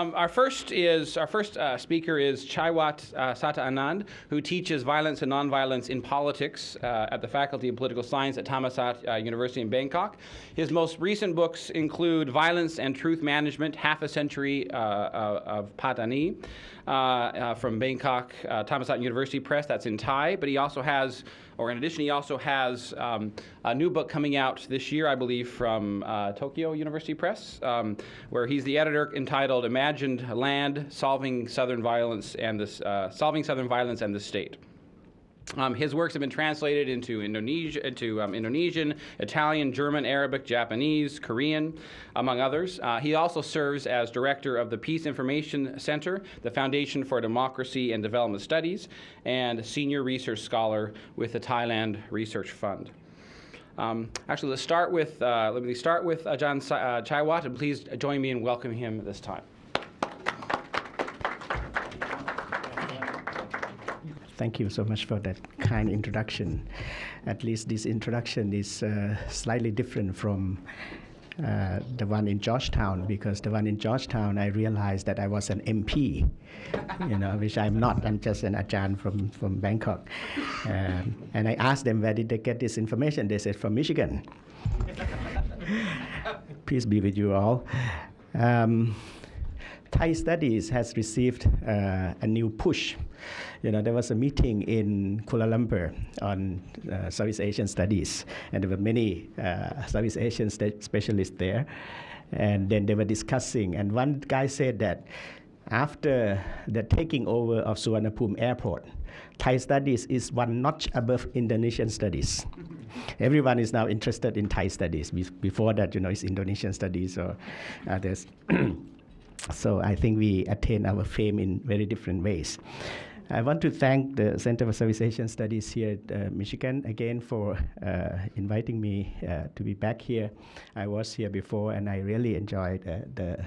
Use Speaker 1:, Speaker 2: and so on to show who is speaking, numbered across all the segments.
Speaker 1: Our first speaker is Chaiwat Satha-Anand, who teaches violence and nonviolence in politics at the Faculty of Political Science at Thammasat University in Bangkok. His most recent books include Violence and Truth Management, Half a Century of Patani, from Bangkok, Thammasat University Press, that's in Thai, but he also has, or in addition, he also has a new book coming out this year, I believe, from Tokyo University Press, where he's the editor, entitled Imagined Land, Solving Southern Violence and the State. His works have been translated into Indonesian, Italian, German, Arabic, Japanese, Korean, among others. He also serves as director of the Peace Information Center, the Foundation for Democracy and Development Studies, and senior research scholar with the Thailand Research Fund. Actually, let me start with Ajahn Chaiwat, and please join me in welcoming him at this time.
Speaker 2: Thank you so much for that kind introduction. At least this introduction is slightly different from the one in Georgetown, because the one in Georgetown, I realized that I was an MP, which I'm not. I'm just an Ajahn from Bangkok. And I asked them, where did they get this information? They said, from Michigan. Peace be with you all. Thai studies has received a new push. There was a meeting in Kuala Lumpur on Southeast Asian studies, and there were many Southeast Asian specialists there. And then they were discussing, and one guy said that after the taking over of Suvarnabhumi Airport, Thai studies is one notch above Indonesian studies. Everyone is now interested in Thai studies. Before that, it's Indonesian studies or others. So I think we attain our fame in very different ways. I want to thank the Center for Southeast Asian Studies here at Michigan again for inviting me to be back here. I was here before, and I really enjoyed the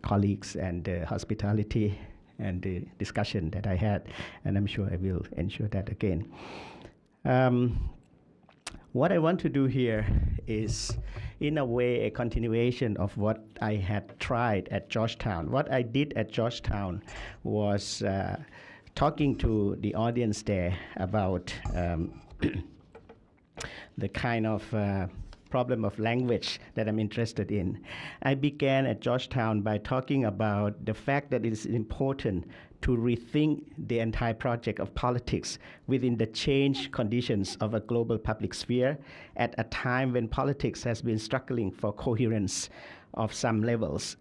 Speaker 2: colleagues and the hospitality and the discussion that I had, and I'm sure I will ensure that again. What I want to do here is, in a way, a continuation of what I had tried at Georgetown. What I did at Georgetown was talking to the audience there about the kind of problem of language that I'm interested in. I began at Georgetown by talking about the fact that it is important to rethink the entire project of politics within the changed conditions of a global public sphere at a time when politics has been struggling for coherence of some levels,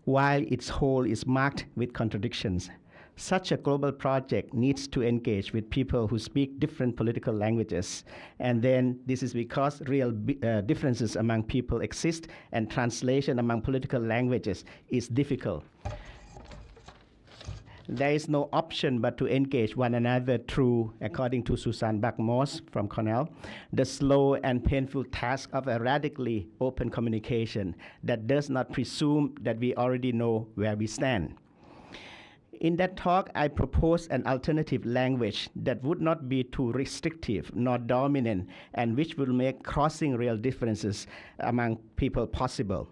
Speaker 2: while its whole is marked with contradictions. Such a global project needs to engage with people who speak different political languages, and then this is because real differences among people exist, and translation among political languages is difficult. There is no option but to engage one another through, according to Susan Buck-Morss from Cornell, the slow and painful task of a radically open communication that does not presume that we already know where we stand. In that talk, I proposed an alternative language that would not be too restrictive nor dominant, and which will make crossing real differences among people possible.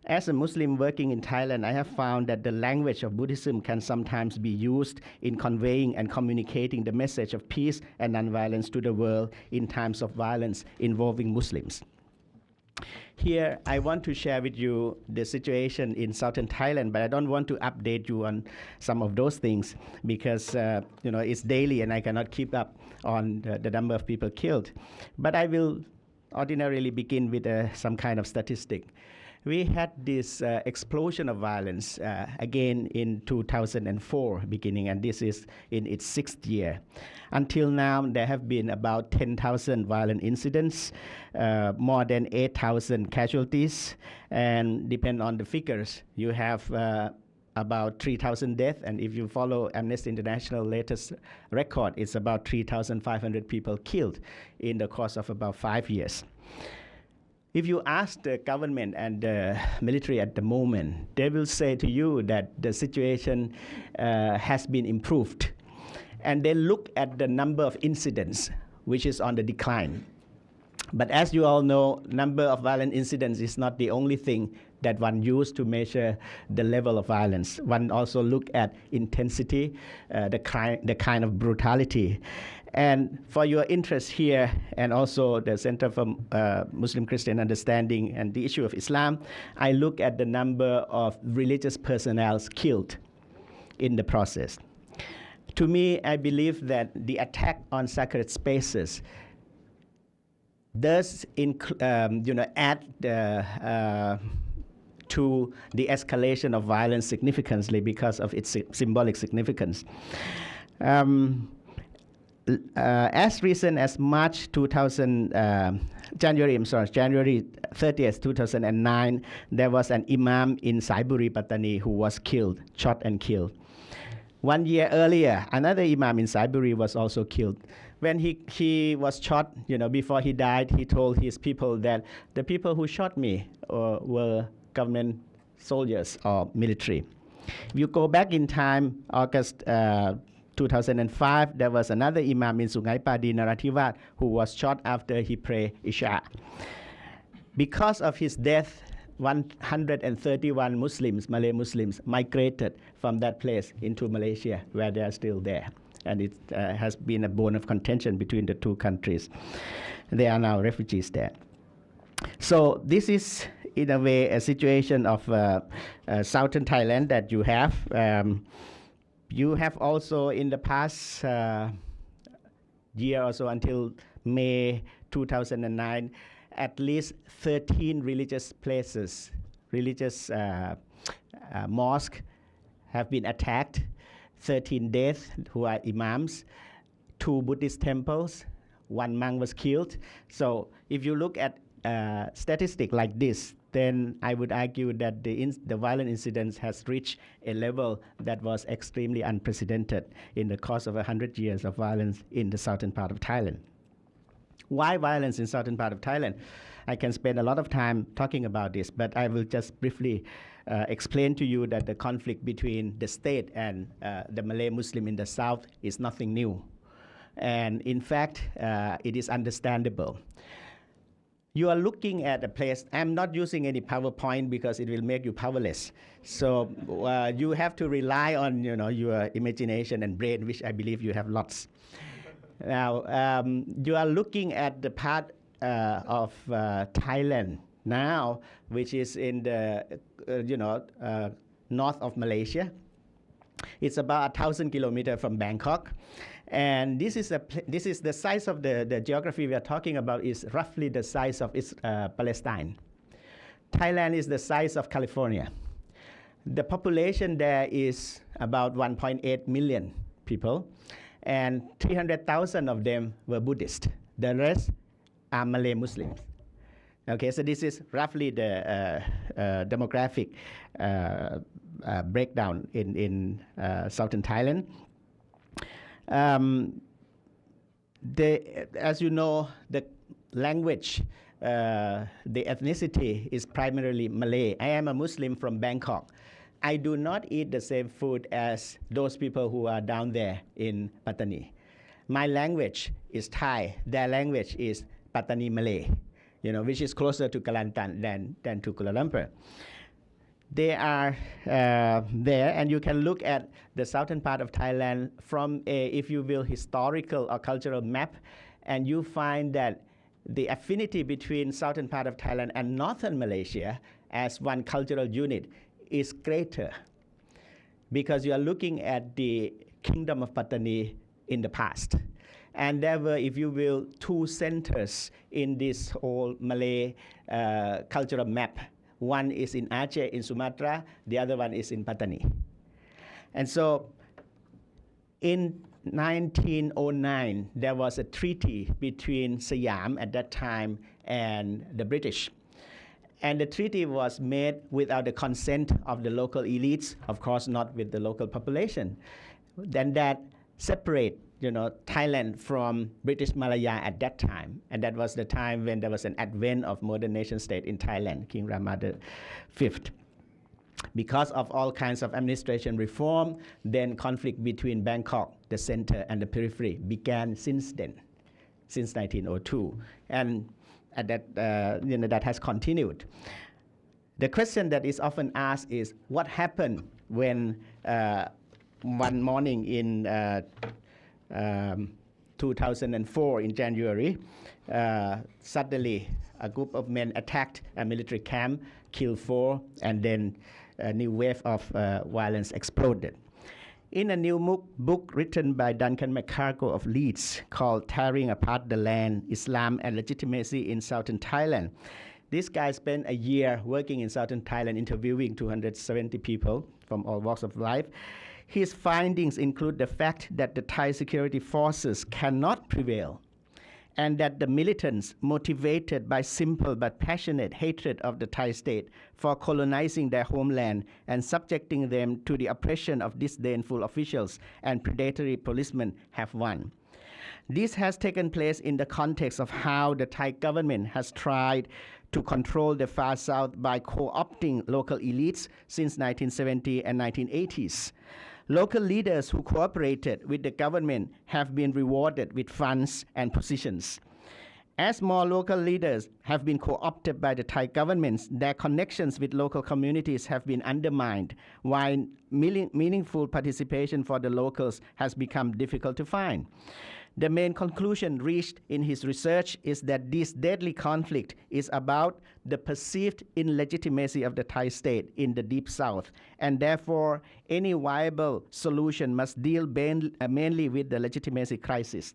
Speaker 2: As a Muslim working in Thailand, I have found that the language of Buddhism can sometimes be used in conveying and communicating the message of peace and nonviolence to the world in times of violence involving Muslims. Here, I want to share with you the situation in southern Thailand, but I don't want to update you on some of those things because it's daily and I cannot keep up on the number of people killed. But I will ordinarily begin with some kind of statistic. We had this explosion of violence again in 2004 beginning, and this is in its 6th year. Until now, there have been about 10,000 violent incidents, more than 8,000 casualties, and depend on the figures, you have about 3,000 deaths, and if you follow Amnesty International latest record, it's about 3,500 people killed in the course of about 5 years. If you ask the government and the military at the moment, they will say to you that the situation has been improved. And they look at the number of incidents, which is on the decline. But as you all know, number of violent incidents is not the only thing that one use to measure the level of violence. One also look at intensity, the kind of brutality. And for your interest here, and also the Center for Muslim Christian Understanding and the issue of Islam, I look at the number of religious personnel killed in the process. To me, I believe that the attack on sacred spaces does add to the escalation of violence significantly because of its symbolic significance. As recent as January 30th, 2009, there was an imam in Saiburi, Pattani, who was killed, shot and killed. 1 year earlier, another imam in Saiburi was also killed. When he was shot, before he died, he told his people that the people who shot me were government soldiers or military. If you go back in time, August 2005, there was another imam in Sungai Padi, Narathiwat, who was shot after he prayed Isha. Because of his death, 131 Muslims, Malay Muslims, migrated from that place into Malaysia, where they are still there. And it has been a bone of contention between the two countries. They are now refugees there. So this is, in a way, a situation of southern Thailand that you have. You have also, in the past year or so, until May 2009, at least 13 religious places, religious mosques have been attacked, 13 deaths who are imams, 2 Buddhist temples, 1 monk was killed. So if you look at statistics like this, then I would argue that the violent incidents has reached a level that was extremely unprecedented in the course of 100 years of violence in the southern part of Thailand. Why violence in southern part of Thailand? I can spend a lot of time talking about this, but I will just briefly explain to you that the conflict between the state and the Malay Muslim in the south is nothing new. And in fact, it is understandable. You are looking at a place. I'm not using any PowerPoint because it will make you powerless. So you have to rely on your imagination and brain, which I believe you have lots. Now, you are looking at the part of Thailand now, which is in the north of Malaysia. It's about 1,000 kilometers from Bangkok. And this is the size of the geography we are talking about is roughly the size of Palestine. Thailand is the size of California. The population there is about 1.8 million people, and 300,000 of them were Buddhist. The rest are Malay Muslims. Okay, so this is roughly the demographic breakdown in southern Thailand. As you know, the language, the ethnicity is primarily Malay. I am a Muslim from Bangkok. I do not eat the same food as those people who are down there in Pattani. My language is Thai. Their language is Pattani Malay, which is closer to Kelantan than to Kuala Lumpur. They are there, and you can look at the southern part of Thailand from a, if you will, historical or cultural map, and you find that the affinity between southern part of Thailand and northern Malaysia as one cultural unit is greater, because you are looking at the kingdom of Pattani in the past. And there were, if you will, 2 centers in this whole Malay cultural map. One is in Aceh in Sumatra, the other one is in Pattani. And so in 1909, there was a treaty between Siam at that time and the British. And the treaty was made without the consent of the local elites, of course not with the local population. Then that separate Thailand from British Malaya at that time. And that was the time when there was an advent of modern nation state in Thailand, King Rama V. Because of all kinds of administration reform, then conflict between Bangkok, the center, and the periphery began since then, since 1902. And that has continued. The question that is often asked is, what happened when one morning in 2004 in January, suddenly a group of men attacked a military camp, killed 4, and then a new wave of violence exploded. In a new book written by Duncan McCargo of Leeds called Tearing Apart the Land, Islam and Legitimacy in Southern Thailand, this guy spent a year working in Southern Thailand interviewing 270 people from all walks of life. His findings include the fact that the Thai security forces cannot prevail, and that the militants, motivated by simple but passionate hatred of the Thai state for colonizing their homeland and subjecting them to the oppression of disdainful officials and predatory policemen, have won. This has taken place in the context of how the Thai government has tried to control the far south by co-opting local elites since 1970 and 1980s. Local leaders who cooperated with the government have been rewarded with funds and positions. As more local leaders have been co-opted by the Thai governments, their connections with local communities have been undermined, while meaningful participation for the locals has become difficult to find. The main conclusion reached in his research is that this deadly conflict is about the perceived illegitimacy of the Thai state in the Deep South, and therefore any viable solution must deal mainly with the legitimacy crisis.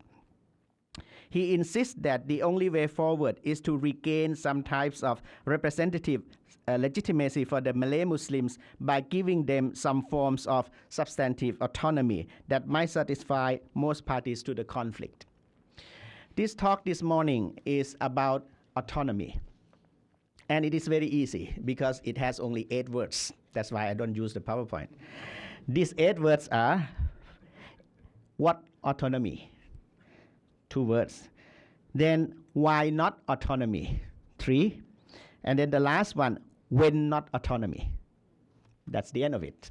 Speaker 2: He insists that the only way forward is to regain some types of representative legitimacy for the Malay Muslims by giving them some forms of substantive autonomy that might satisfy most parties to the conflict. This talk this morning is about autonomy. And it is very easy because it has only 8 words. That's why I don't use the PowerPoint. These 8 words are, what autonomy? 2 words. Then why not autonomy? 3. And then the last one, when not autonomy. That's the end of it.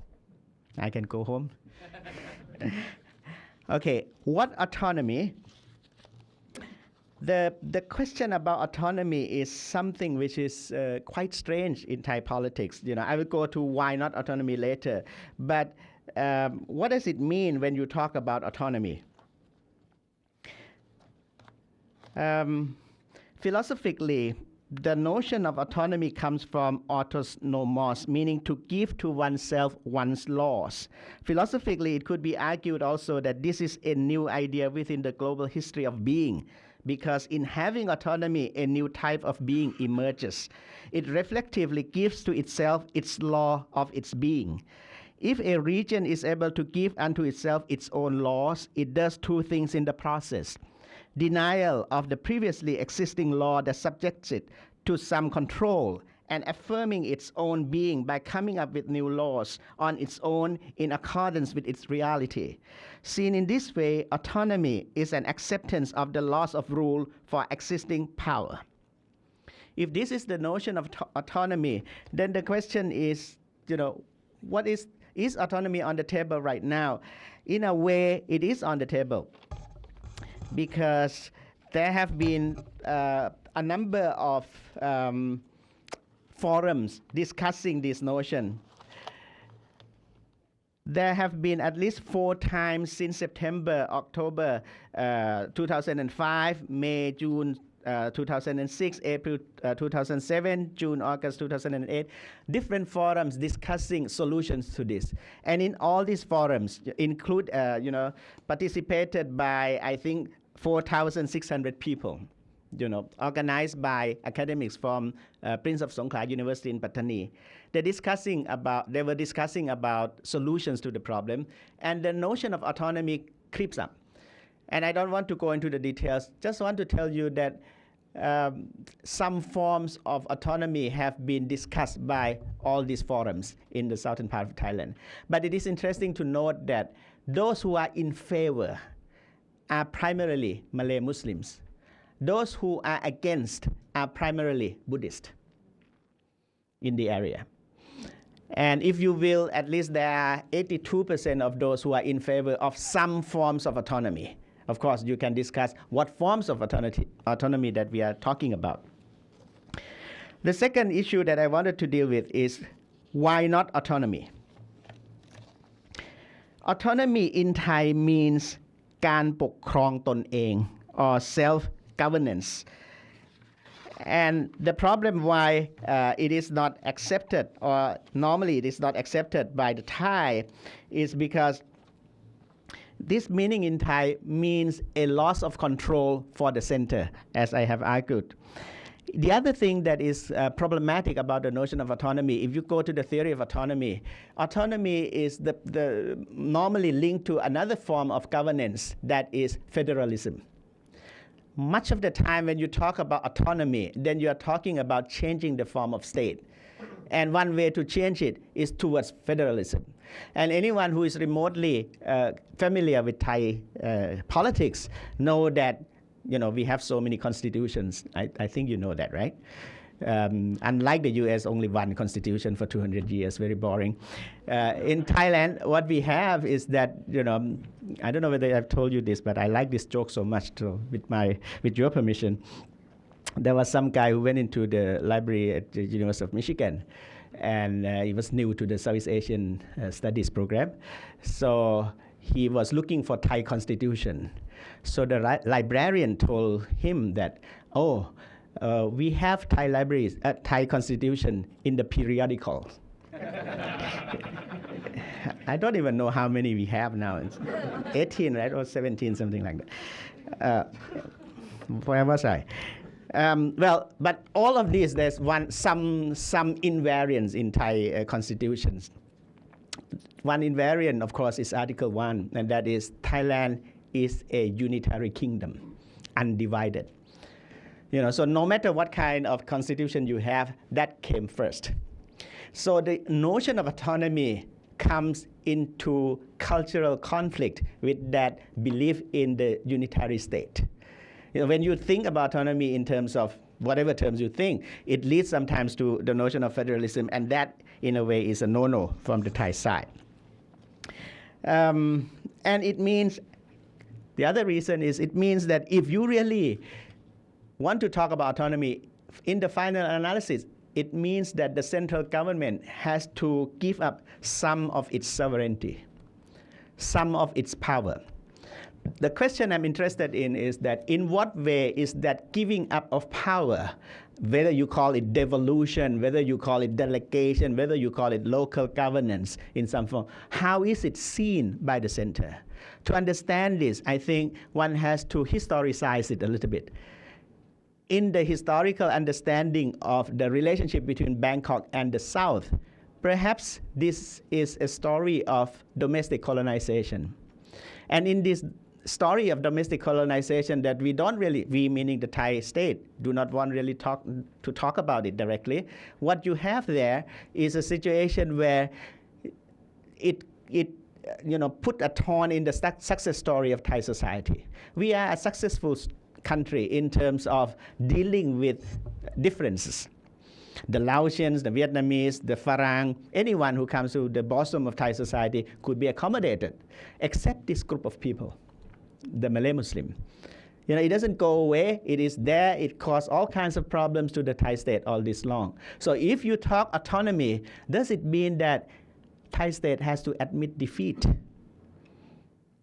Speaker 2: I can go home. Okay, what autonomy? The question about autonomy is something which is quite strange in Thai politics. I will go to why not autonomy later. But what does it mean when you talk about autonomy? Philosophically, the notion of autonomy comes from autonomos, meaning to give to oneself one's laws. Philosophically, it could be argued also that this is a new idea within the global history of being, because in having autonomy, a new type of being emerges. It reflectively gives to itself its law of its being. If a region is able to give unto itself its own laws, it does 2 things in the process. Denial of the previously existing law that subjects it to some control, and affirming its own being by coming up with new laws on its own in accordance with its reality. Seen in this way, autonomy is an acceptance of the loss of rule for existing power. If this is the notion of autonomy, then the question is, what is autonomy on the table right now? In a way, it is on the table, because there have been a number of forums discussing this notion. There have been at least 4 times since September, October 2005, May, June 2006, April 2007, June, August 2008, different forums discussing solutions to this. And in all these forums include, participated by, I think, 4,600 people, organized by academics from Prince of Songkhla University in Pattani. They were discussing about solutions to the problem, and the notion of autonomy creeps up. And I don't want to go into the details, just want to tell you that some forms of autonomy have been discussed by all these forums in the southern part of Thailand. But it is interesting to note that those who are in favor are primarily Malay Muslims. Those who are against are primarily Buddhist in the area. And if you will, at least there are 82% of those who are in favor of some forms of autonomy. Of course, you can discuss what forms of autonomy that we are talking about. The second issue that I wanted to deal with is why not autonomy? Autonomy in Thai means การปกครองตนเอง or self-governance. And the problem why it is not accepted, or normally it is not accepted by the Thai, is because this meaning in Thai means a loss of control for the center, as I have argued. The other thing that is problematic about the notion of autonomy, if you go to the theory of autonomy, autonomy is normally linked to another form of governance that is federalism. Much of the time when you talk about autonomy, then you are talking about changing the form of state. And one way to change it is towards federalism. And anyone who is remotely familiar with Thai politics know that we have so many constitutions. I think you know that, right? Unlike the US, only one constitution for 200 years, very boring. In Thailand, what we have is that, I don't know whether I've told you this, but I like this joke so much, so with your permission. There was some guy who went into the library at the University of Michigan, and he was new to the Southeast Asian Studies program. So he was looking for Thai constitution. So the librarian told him that, we have Thai libraries, Thai constitution in the periodical. I don't even know how many we have now. It's 18, right, or 17, something like that. Where was I? But all of these, there's some invariance in Thai constitutions. One invariant, of course, is Article 1, and that is Thailand is a unitary kingdom, undivided. So no matter what kind of constitution you have, that came first. So the notion of autonomy comes into cultural conflict with that belief in the unitary state. When you think about autonomy in terms of whatever terms you think, it leads sometimes to the notion of federalism, and that, in a way, is a no-no from the Thai side. And it means, the other reason is, it means that if you really want to talk about autonomy, in the final analysis, it means that the central government has to give up some of its sovereignty, some of its power. The question I'm interested in is that in what way is that giving up of power, whether you call it devolution, whether you call it delegation, whether you call it local governance in some form, how is it seen by the center? To understand this, I think one has to historicize it a little bit. In the historical understanding of the relationship between Bangkok and the South, perhaps this is a story of domestic colonization. And in this story of domestic colonization that we meaning the Thai state, do not want really to talk about it directly, what you have there is a situation where it put a thorn in the success story of Thai society. We are a successful country in terms of dealing with differences. The Laotians, the Vietnamese, the Farang, anyone who comes to the bosom of Thai society could be accommodated, except this group of people, the Malay Muslim. It doesn't go away. It is there. It caused all kinds of problems to the Thai state all this long. So if you talk autonomy, does it mean that Thai state has to admit defeat?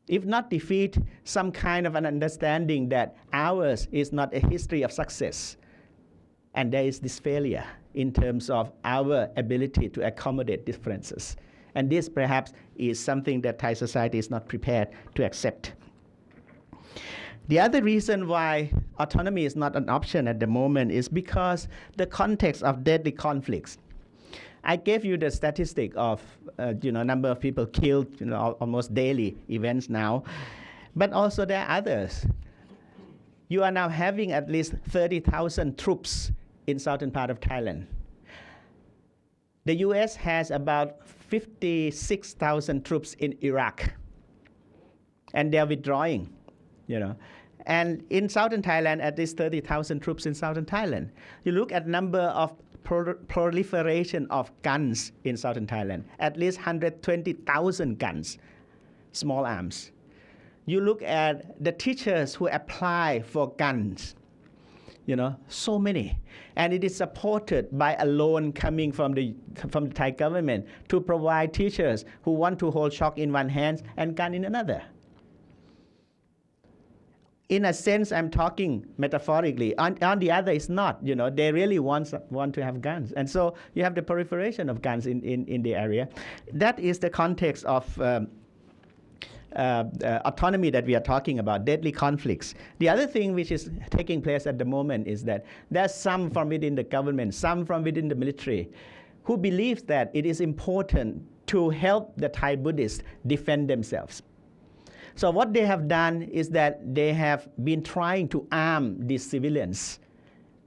Speaker 2: If not defeat, some kind of an understanding that ours is not a history of success, and there is this failure in terms of our ability to accommodate differences. And this perhaps is something that Thai society is not prepared to accept. The other reason why autonomy is not an option at the moment is because the context of deadly conflicts. I gave you the statistic of number of people killed, almost daily events now, but also there are others. You are now having at least 30,000 troops in southern part of Thailand. The US has about 56,000 troops in Iraq, and they are withdrawing, And in southern Thailand, at least 30,000 troops in southern Thailand. You look at number of proliferation of guns in southern Thailand, at least 120,000 guns, small arms. You look at the teachers who apply for guns. so many. And it is supported by a loan coming from the Thai government to provide teachers who want to hold chalk in one hand and gun in another. In a sense, I'm talking metaphorically. On the other, it's not. They really want to have guns. And so you have the proliferation of guns in the area. That is the context of autonomy that we are talking about, deadly conflicts. The other thing which is taking place at the moment is that there's some from within the government, some from within the military, who believes that it is important to help the Thai Buddhists defend themselves. So what they have done is that they have been trying to arm these civilians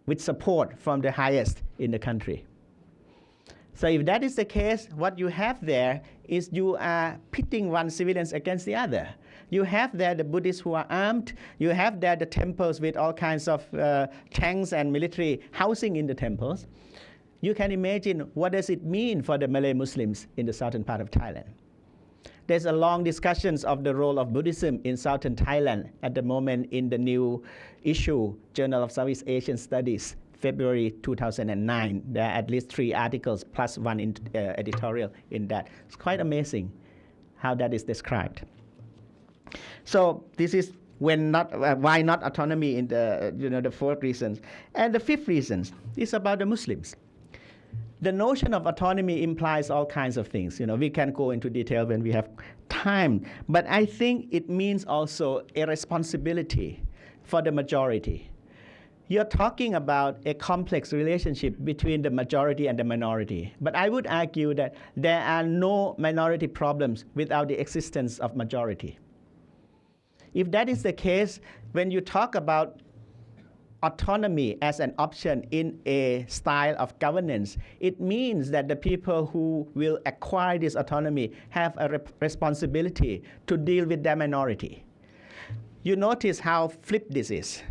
Speaker 2: with support from the highest in the country. So if that is the case, what you have there is you are pitting one civilians against the other. You have there the Buddhists who are armed. You have there the temples with all kinds of tanks and military housing in the temples. You can imagine what does it mean for the Malay Muslims in the southern part of Thailand. There's a long discussions of the role of Buddhism in southern Thailand at the moment in the new issue, Journal of Southeast Asian Studies, February 2009. There are at least 3 articles plus one editorial in that. It's quite amazing how that is described. So this is why not autonomy in the, the 4th reasons. And the 5th reasons is about the Muslims. The notion of autonomy implies all kinds of things. We can go into detail when we have time. But I think it means also a responsibility for the majority. You're talking about a complex relationship between the majority and the minority. But I would argue that there are no minority problems without the existence of majority. If that is the case, when you talk about autonomy as an option in a style of governance, it means that the people who will acquire this autonomy have a responsibility to deal with their minority. You notice how flipped this is.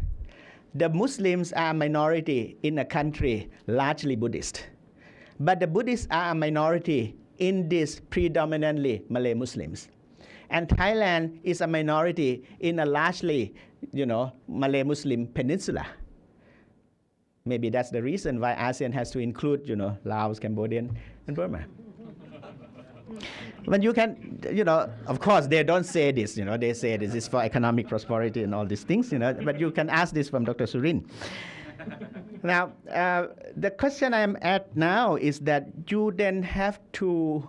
Speaker 2: The Muslims are a minority in a country largely Buddhist, but the Buddhists are a minority in this predominantly Malay Muslims. And Thailand is a minority in a largely, Malay Muslim peninsula. Maybe that's the reason why ASEAN has to include, Laos, Cambodia, and Burma. When you can, of course, they don't say this, they say this is for economic prosperity and all these things, but you can ask this from Dr. Surin. Now, the question I'm at now is that you then have to,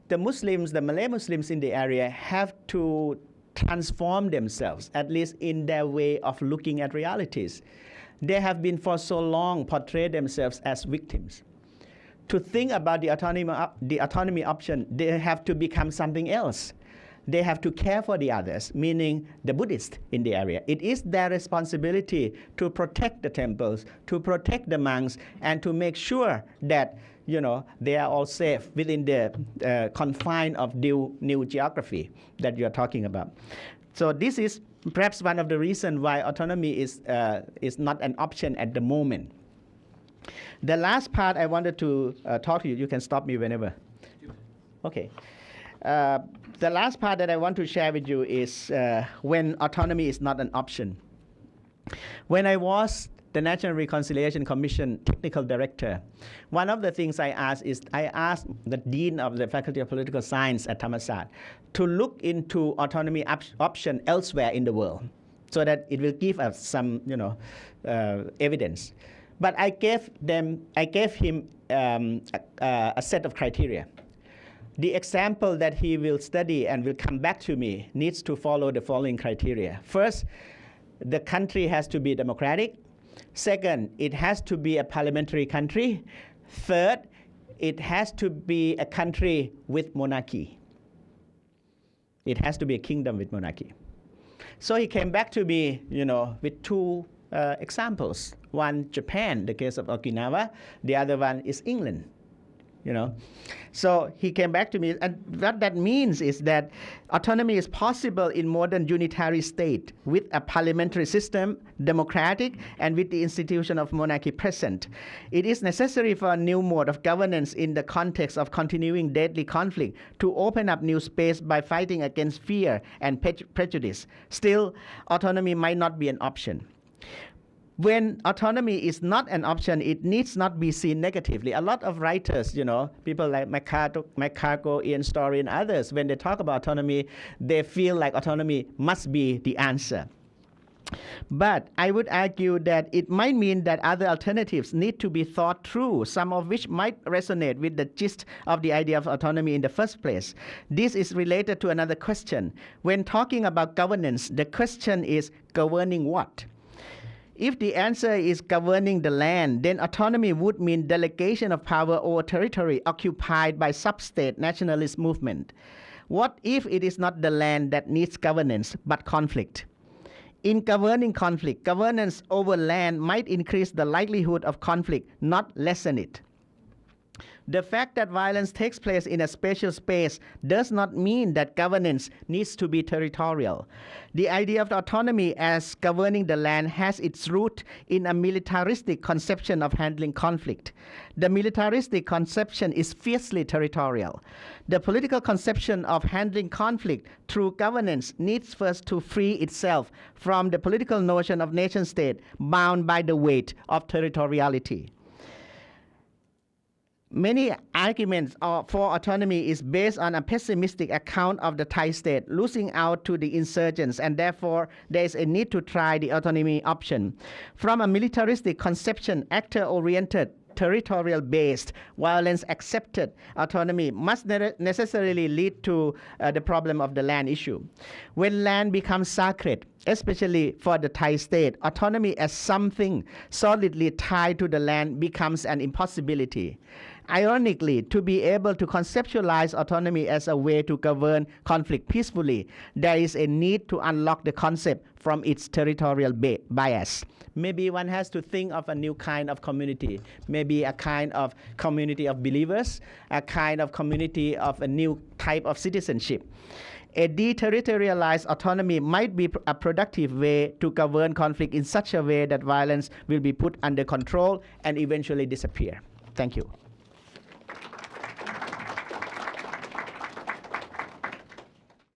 Speaker 2: the Muslims, the Malay Muslims in the area have to transform themselves, at least in their way of looking at realities. They have been for so long portrayed themselves as victims. To think about the autonomy option, they have to become something else. They have to care for the others, meaning the Buddhists in the area. It is their responsibility to protect the temples, to protect the monks, and to make sure that they are all safe within the confine of new geography that you are talking about. So this is perhaps one of the reasons why autonomy is not an option at the moment. The last part I wanted to talk to you. You can stop me whenever. Okay. The last part that I want to share with you is when autonomy is not an option. When I was the National Reconciliation Commission Technical Director, one of the things I asked the Dean of the Faculty of Political Science at Thammasat to look into autonomy option elsewhere in the world so that it will give us some evidence. But I gave him a set of criteria. The example that he will study and will come back to me needs to follow the following criteria. First, the country has to be democratic. Second, it has to be a parliamentary country. Third, it has to be a country with monarchy. It has to be a kingdom with monarchy. So he came back to me, with 2 examples. One, Japan, the case of Okinawa. The other one is England. So he came back to me, and what that means is that autonomy is possible in modern unitary state with a parliamentary system, democratic, and with the institution of monarchy present. It is necessary for a new mode of governance in the context of continuing deadly conflict to open up new space by fighting against fear and prejudice. Still, autonomy might not be an option. When autonomy is not an option, it needs not be seen negatively. A lot of writers, people like McCargo, Ian Story, and others, when they talk about autonomy, they feel like autonomy must be the answer. But I would argue that it might mean that other alternatives need to be thought through, some of which might resonate with the gist of the idea of autonomy in the first place. This is related to another question. When talking about governance, the question is governing what? If the answer is governing the land, then autonomy would mean delegation of power over territory occupied by sub-state nationalist movement. What if it is not the land that needs governance, but conflict? In governing conflict, governance over land might increase the likelihood of conflict, not lessen it. The fact that violence takes place in a spatial space does not mean that governance needs to be territorial. The idea of autonomy as governing the land has its root in a militaristic conception of handling conflict. The militaristic conception is fiercely territorial. The political conception of handling conflict through governance needs first to free itself from the political notion of nation-state bound by the weight of territoriality. Many arguments for autonomy is based on a pessimistic account of the Thai state losing out to the insurgents, and therefore there is a need to try the autonomy option. From a militaristic conception, actor-oriented, territorial-based, violence-accepted autonomy must necessarily lead to the problem of the land issue. When land becomes sacred, especially for the Thai state, autonomy as something solidly tied to the land becomes an impossibility. Ironically, to be able to conceptualize autonomy as a way to govern conflict peacefully, there is a need to unlock the concept from its territorial bias. Maybe one has to think of a new kind of community, maybe a kind of community of believers, a kind of community of a new type of citizenship. A deterritorialized autonomy might be a productive way to govern conflict in such a way that violence will be put under control and eventually disappear. Thank you.